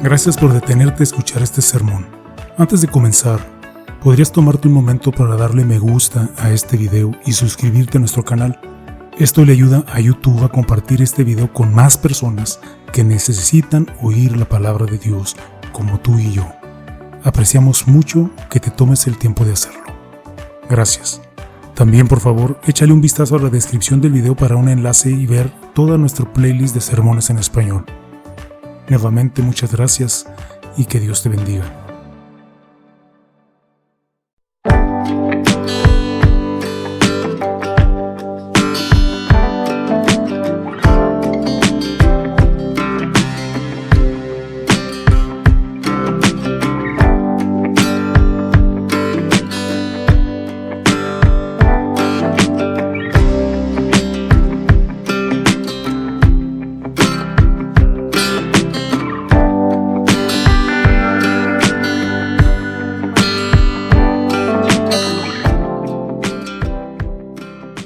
Gracias por detenerte a escuchar este sermón. Antes de comenzar, ¿podrías tomarte un momento para darle me gusta a este video y suscribirte a nuestro canal? Esto le ayuda a YouTube a compartir este video con más personas que necesitan oír la palabra de Dios, como tú y yo. Apreciamos mucho que te tomes el tiempo de hacerlo. Gracias. También, por favor, échale un vistazo a la descripción del video para un enlace y ver toda nuestra playlist de sermones en español. Nuevamente, muchas gracias y que Dios te bendiga.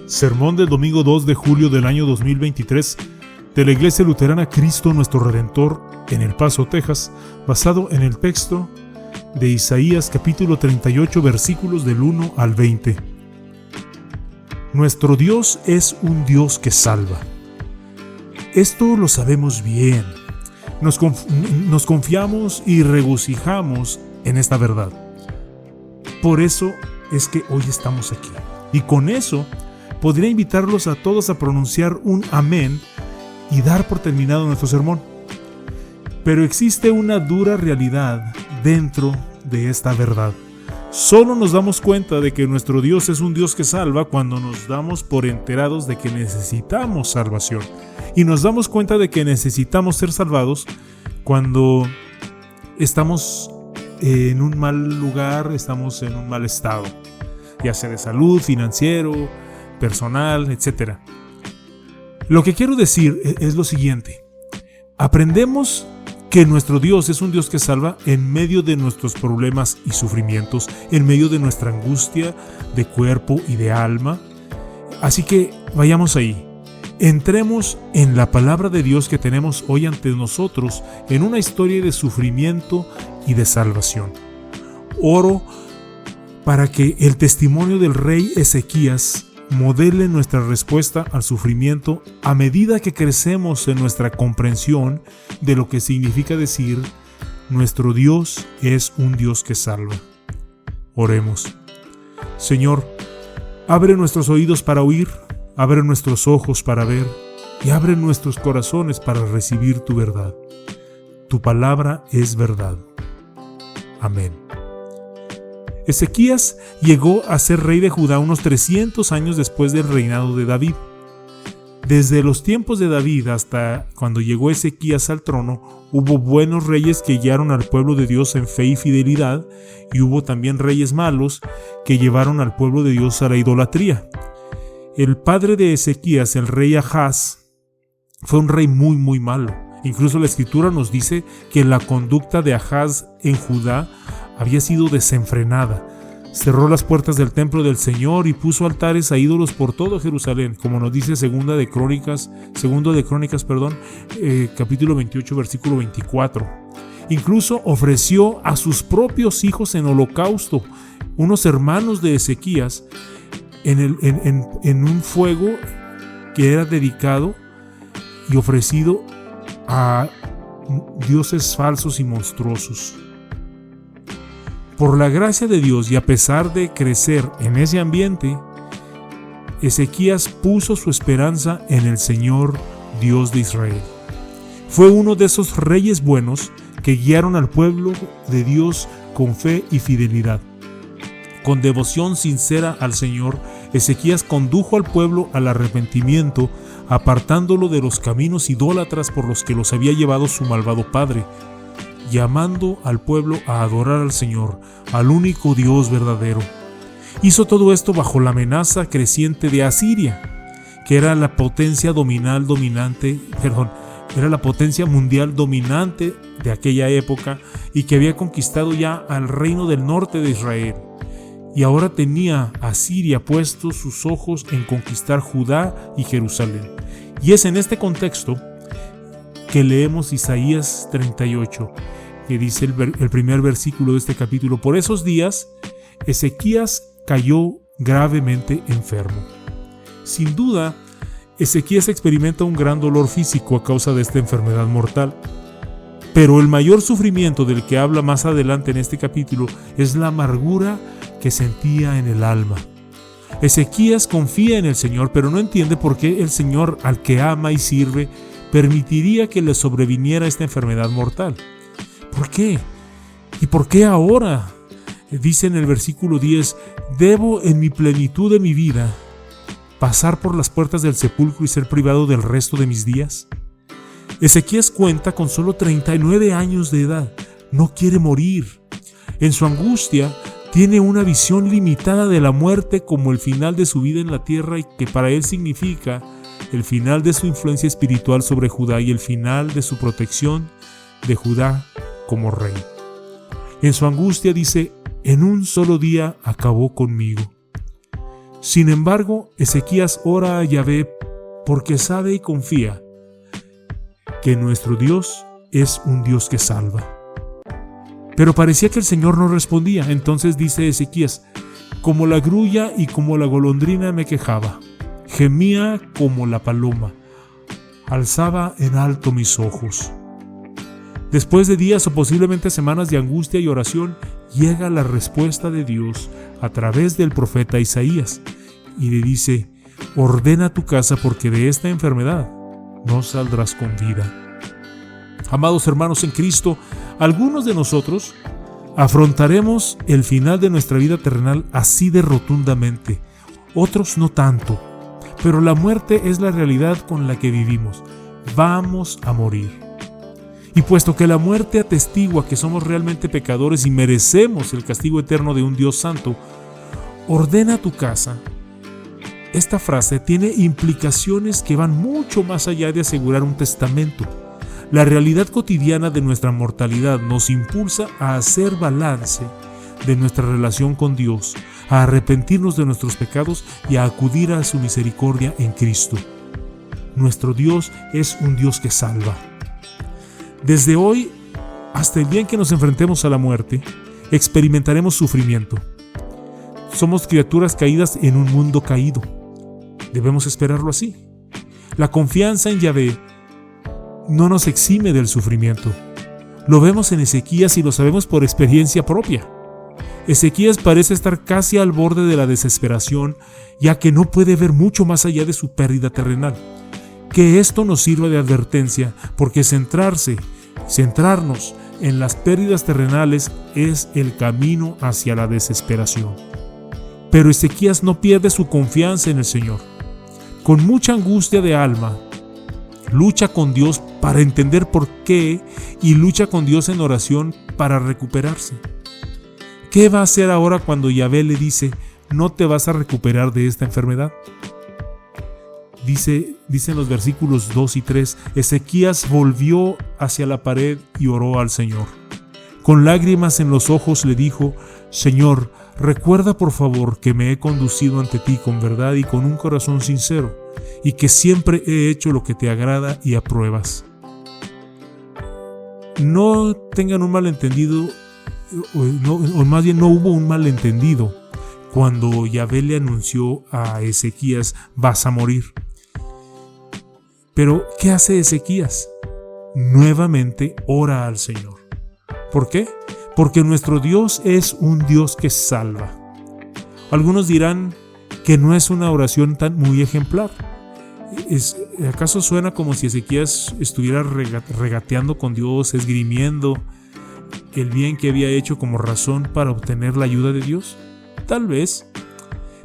Sermón del domingo 2 de julio del año 2023 de la Iglesia Luterana Cristo Nuestro Redentor en El Paso, Texas, basado en el texto de Isaías capítulo 38 versículos del 1 al 20. Nuestro Dios es un Dios que salva. Esto lo sabemos bien. Nos confiamos y regocijamos en esta verdad. Por eso es que hoy estamos aquí. Y con eso podría invitarlos a todos a pronunciar un amén y dar por terminado nuestro sermón. Pero existe una dura realidad dentro de esta verdad. Solo nos damos cuenta de que nuestro Dios es un Dios que salva cuando nos damos por enterados de que necesitamos salvación. Y nos damos cuenta de que necesitamos ser salvados cuando estamos en un mal lugar, estamos en un mal estado, ya sea de salud, financiero, personal, etc. Lo que quiero decir es lo siguiente: aprendemos que nuestro Dios es un Dios que salva en medio de nuestros problemas y sufrimientos, en medio de nuestra angustia de cuerpo y de alma. Así que vayamos ahí. Entremos en la palabra de Dios que tenemos hoy ante nosotros, en una historia de sufrimiento y de salvación. Oro para que el testimonio del rey Ezequías modele nuestra respuesta al sufrimiento a medida que crecemos en nuestra comprensión de lo que significa decir: nuestro Dios es un Dios que salva. Oremos. Señor, abre nuestros oídos para oír, abre nuestros ojos para ver y abre nuestros corazones para recibir tu verdad. Tu palabra es verdad. Amén. Ezequías llegó a ser rey de Judá unos 300 años después del reinado de David. Desde los tiempos de David hasta cuando llegó Ezequías al trono, hubo buenos reyes que guiaron al pueblo de Dios en fe y fidelidad, y hubo también reyes malos que llevaron al pueblo de Dios a la idolatría. El padre de Ezequías, el rey Ahaz, fue un rey muy malo. Incluso la escritura nos dice que la conducta de Ahaz en Judá había sido desenfrenada. Cerró las puertas del templo del Señor y puso altares a ídolos por todo Jerusalén, como nos dice segundo de Crónicas, capítulo 28, versículo 24. Incluso ofreció a sus propios hijos en holocausto, unos hermanos de Ezequías, en un fuego que era dedicado y ofrecido a dioses falsos y monstruosos. Por la gracia de Dios y a pesar de crecer en ese ambiente, Ezequías puso su esperanza en el Señor Dios de Israel. Fue uno de esos reyes buenos que guiaron al pueblo de Dios con fe y fidelidad. Con devoción sincera al Señor, Ezequías condujo al pueblo al arrepentimiento, apartándolo de los caminos idólatras por los que los había llevado su malvado padre, llamando al pueblo a adorar al Señor, al único Dios verdadero. Hizo todo esto bajo la amenaza creciente de Asiria, que era la potencia mundial dominante de aquella época y que había conquistado ya al reino del norte de Israel. Y ahora tenía Asiria puestos sus ojos en conquistar Judá y Jerusalén. Y es en este contexto que leemos Isaías 38, que dice el primer versículo de este capítulo. Por esos días, Ezequías cayó gravemente enfermo. Sin duda, Ezequías experimenta un gran dolor físico a causa de esta enfermedad mortal. Pero el mayor sufrimiento del que habla más adelante en este capítulo es la amargura que sentía en el alma. Ezequías confía en el Señor, pero no entiende por qué el Señor, al que ama y sirve, permitiría que le sobreviniera esta enfermedad mortal. ¿Por qué? ¿Y por qué ahora? Dice en el versículo 10, «Debo en mi plenitud de mi vida pasar por las puertas del sepulcro y ser privado del resto de mis días». Ezequías cuenta con solo 39 años de edad. No quiere morir. En su angustia, tiene una visión limitada de la muerte como el final de su vida en la tierra, y que para él significa el final de su influencia espiritual sobre Judá y el final de su protección de Judá como rey. En su angustia dice, «En un solo día acabó conmigo». Sin embargo, Ezequías ora a Yahvé porque sabe y confía que nuestro Dios es un Dios que salva. Pero parecía que el Señor no respondía. Entonces dice Ezequías, «Como la grulla y como la golondrina me quejaba, gemía como la paloma, alzaba en alto mis ojos». Después de días o posiblemente semanas de angustia y oración, llega la respuesta de Dios a través del profeta Isaías y le dice, «Ordena tu casa porque de esta enfermedad no saldrás con vida». Amados hermanos en Cristo, algunos de nosotros afrontaremos el final de nuestra vida terrenal así de rotundamente, otros no tanto, pero la muerte es la realidad con la que vivimos. Vamos a morir. Y puesto que la muerte atestigua que somos realmente pecadores y merecemos el castigo eterno de un Dios santo, ordena tu casa. Esta frase tiene implicaciones que van mucho más allá de asegurar un testamento. La realidad cotidiana de nuestra mortalidad nos impulsa a hacer balance de nuestra relación con Dios, a arrepentirnos de nuestros pecados y a acudir a su misericordia en Cristo. Nuestro Dios es un Dios que salva. Desde hoy hasta el día en que nos enfrentemos a la muerte, experimentaremos sufrimiento. Somos criaturas caídas en un mundo caído. Debemos esperarlo así. La confianza en Yahvé no nos exime del sufrimiento. Lo vemos en Ezequías y lo sabemos por experiencia propia. Ezequías parece estar casi al borde de la desesperación, ya que no puede ver mucho más allá de su pérdida terrenal. Que esto nos sirva de advertencia, porque centrarnos en las pérdidas terrenales es el camino hacia la desesperación. Pero Ezequías no pierde su confianza en el Señor. Con mucha angustia de alma, lucha con Dios para entender por qué y lucha con Dios en oración para recuperarse. ¿Qué va a hacer ahora cuando Yahvé le dice, no te vas a recuperar de esta enfermedad? Dicen los versículos 2 y 3, Ezequías volvió hacia la pared y oró al Señor. Con lágrimas en los ojos le dijo, Señor, recuerda por favor que me he conducido ante ti con verdad y con un corazón sincero, y que siempre he hecho lo que te agrada y apruebas. No tengan un malentendido, o más bien no hubo un malentendido cuando Yahvé le anunció a Ezequías, vas a morir. Pero, ¿qué hace Ezequías? Nuevamente ora al Señor. ¿Por qué? Porque nuestro Dios es un Dios que salva. Algunos dirán que no es una oración tan muy ejemplar. ¿Acaso suena como si Ezequías estuviera regateando con Dios, esgrimiendo el bien que había hecho como razón para obtener la ayuda de Dios? Tal vez.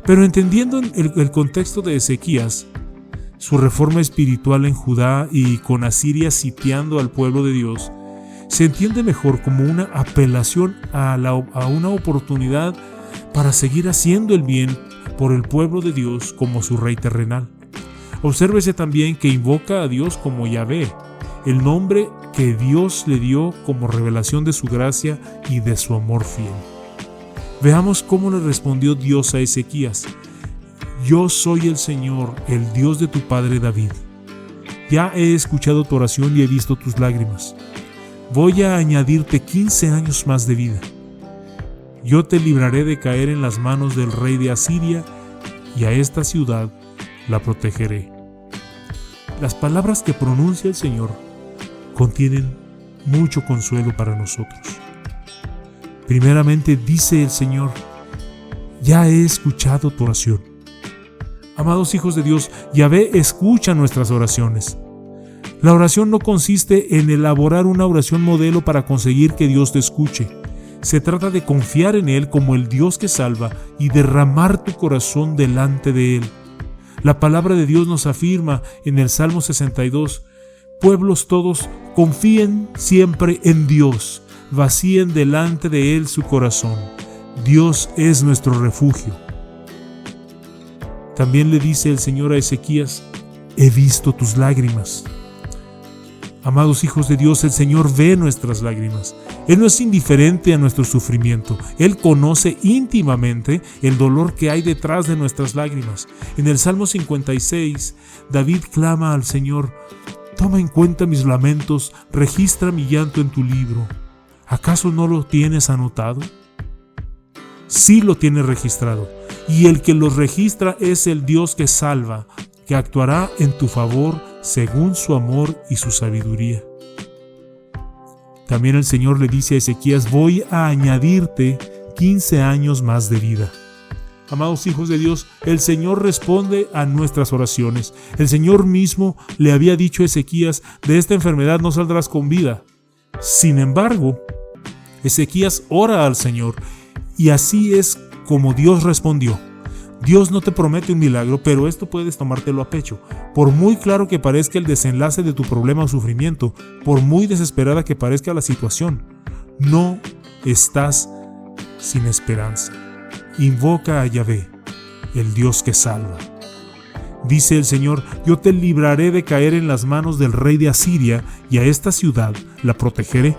Pero entendiendo el contexto de Ezequías, su reforma espiritual en Judá y con Asiria sitiando al pueblo de Dios, se entiende mejor como una apelación a una oportunidad para seguir haciendo el bien por el pueblo de Dios como su rey terrenal. Obsérvese también que invoca a Dios como Yahvé, el nombre que Dios le dio como revelación de su gracia y de su amor fiel. Veamos cómo le respondió Dios a Ezequías. Yo soy el Señor, el Dios de tu padre David. Ya he escuchado tu oración y he visto tus lágrimas. voy a añadirte 15 años más de vida. Yo te libraré de caer en las manos del rey de Asiria, y a esta ciudad la protegeré. Las palabras que pronuncia el Señor contienen mucho consuelo para nosotros. Primeramente dice el Señor: ya he escuchado tu oración. Amados hijos de Dios, Yahvé escucha nuestras oraciones. La oración no consiste en elaborar una oración modelo para conseguir que Dios te escuche. Se trata de confiar en Él como el Dios que salva y derramar tu corazón delante de Él. La palabra de Dios nos afirma en el Salmo 62: pueblos todos, confíen siempre en Dios, vacíen delante de Él su corazón. Dios es nuestro refugio. También le dice el Señor a Ezequías: he visto tus lágrimas. Amados hijos de Dios, el Señor ve nuestras lágrimas. Él no es indiferente a nuestro sufrimiento. Él conoce íntimamente el dolor que hay detrás de nuestras lágrimas. En el Salmo 56, David clama al Señor: toma en cuenta mis lamentos, registra mi llanto en tu libro. ¿Acaso no lo tienes anotado? Sí lo tienes registrado. Y el que los registra es el Dios que salva, que actuará en tu favor según su amor y su sabiduría. También el Señor le dice a Ezequías: voy a añadirte 15 años más de vida. Amados hijos de Dios, el Señor responde a nuestras oraciones. El Señor mismo le había dicho a Ezequías: de esta enfermedad no saldrás con vida. Sin embargo, Ezequías ora al Señor, y así es como Dios respondió. Dios no te promete un milagro, pero esto puedes tomártelo a pecho. Por muy claro que parezca el desenlace de tu problema o sufrimiento, por muy desesperada que parezca la situación, no estás sin esperanza. Invoca a Yahvé, el Dios que salva. Dice el Señor: yo te libraré de caer en las manos del rey de Asiria, y a esta ciudad la protegeré.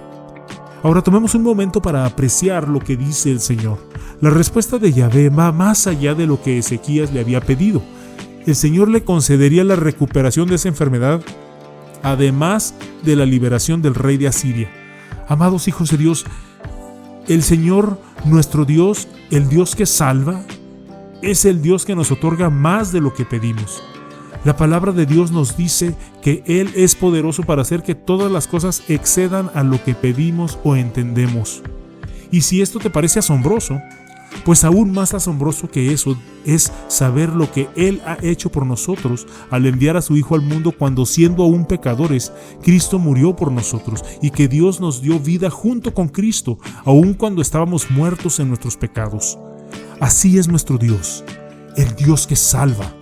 Ahora tomemos un momento para apreciar lo que dice el Señor. La respuesta de Yahvé va más allá de lo que Ezequías le había pedido. El Señor le concedería la recuperación de esa enfermedad, además de la liberación del rey de Asiria. Amados hijos de Dios, el Señor, nuestro Dios, el Dios que salva, es el Dios que nos otorga más de lo que pedimos. La palabra de Dios nos dice que Él es poderoso para hacer que todas las cosas excedan a lo que pedimos o entendemos. Y si esto te parece asombroso, pues aún más asombroso que eso es saber lo que Él ha hecho por nosotros al enviar a su Hijo al mundo cuando, siendo aún pecadores, Cristo murió por nosotros, y que Dios nos dio vida junto con Cristo, aun cuando estábamos muertos en nuestros pecados. Así es nuestro Dios, el Dios que salva.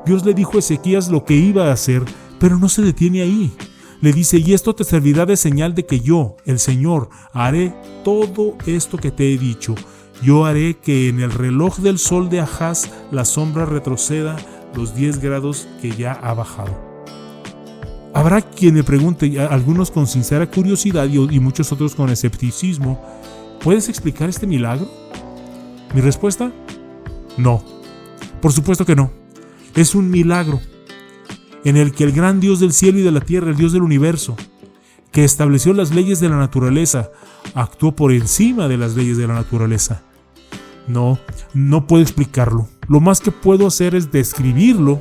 Dios le dijo a Ezequías lo que iba a hacer, pero no se detiene ahí. Le dice: y esto te servirá de señal de que yo, el Señor, haré todo esto que te he dicho. Yo haré que en el reloj del sol de Ahaz la sombra retroceda los 10 grados que ya ha bajado. Habrá quien me pregunte, algunos con sincera curiosidad y muchos otros con escepticismo: ¿puedes explicar este milagro? ¿Mi respuesta? No. Por supuesto que no. Es un milagro en el que el gran Dios del cielo y de la tierra, el Dios del universo, que estableció las leyes de la naturaleza, actuó por encima de las leyes de la naturaleza. No puedo explicarlo. Lo más que puedo hacer es describirlo.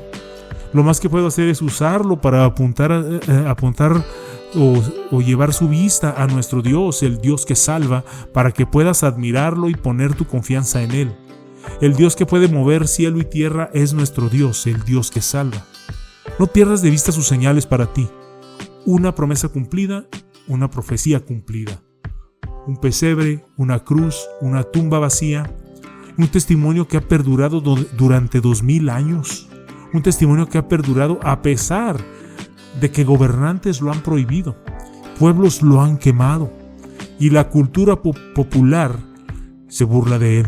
Lo más que puedo hacer es usarlo para apuntar o llevar su vista a nuestro Dios, el Dios que salva, para que puedas admirarlo y poner tu confianza en Él. El Dios que puede mover cielo y tierra es nuestro Dios, el Dios que salva. No pierdas de vista sus señales para ti. Una promesa cumplida, una profecía cumplida. Un pesebre, una cruz, una tumba vacía. Un testimonio que ha perdurado durante 2000 años. Un testimonio que ha perdurado a pesar de que gobernantes lo han prohibido, pueblos lo han quemado y la cultura popular se burla de él.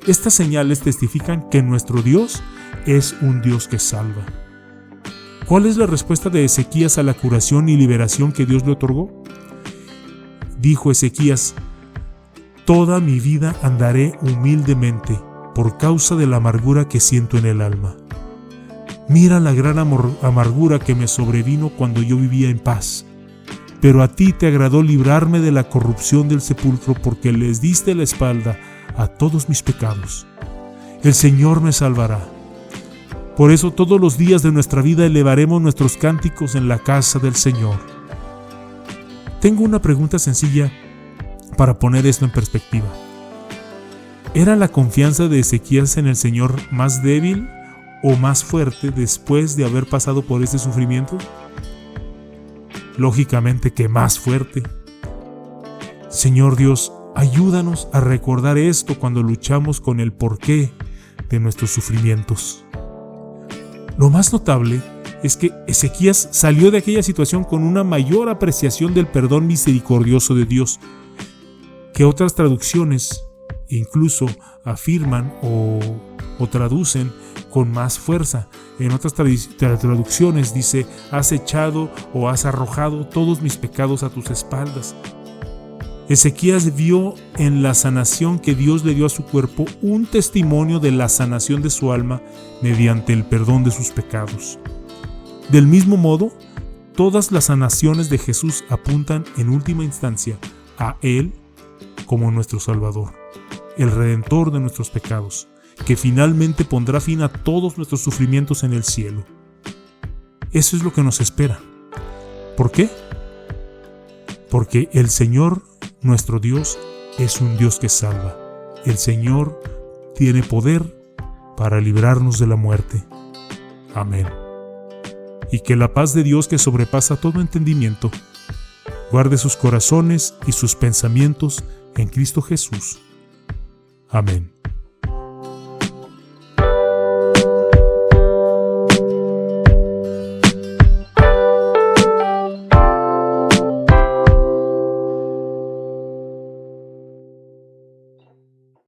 Estas señales testifican que nuestro Dios es un Dios que salva. ¿Cuál es la respuesta de Ezequías a la curación y liberación que Dios le otorgó? Dijo Ezequías: toda mi vida andaré humildemente por causa de la amargura que siento en el alma. Mira la gran amargura que me sobrevino cuando yo vivía en paz. pero a ti te agradó librarme de la corrupción del sepulcro, porque les diste la espalda a todos mis pecados. El Señor me salvará. Por eso todos los días de nuestra vida elevaremos nuestros cánticos en la casa del Señor. Tengo una pregunta sencilla para poner esto en perspectiva. ¿Era la confianza de Ezequías en el Señor más débil o más fuerte después de haber pasado por este sufrimiento? Lógicamente que más fuerte. Señor Dios, ayúdanos a recordar esto cuando luchamos con el porqué de nuestros sufrimientos. Lo más notable es que Ezequías salió de aquella situación con una mayor apreciación del perdón misericordioso de Dios, que otras traducciones incluso afirman o traducen con más fuerza. En otras traducciones dice: has echado o has arrojado todos mis pecados a tus espaldas. Ezequías vio en la sanación que Dios le dio a su cuerpo un testimonio de la sanación de su alma mediante el perdón de sus pecados. Del mismo modo, todas las sanaciones de Jesús apuntan en última instancia a Él como nuestro Salvador, el Redentor de nuestros pecados, que finalmente pondrá fin a todos nuestros sufrimientos en el cielo. Eso es lo que nos espera. ¿Por qué? Porque el Señor, nuestro Dios, es un Dios que salva. El Señor tiene poder para librarnos de la muerte. Amén. Y que la paz de Dios, que sobrepasa todo entendimiento, guarde sus corazones y sus pensamientos en Cristo Jesús. Amén.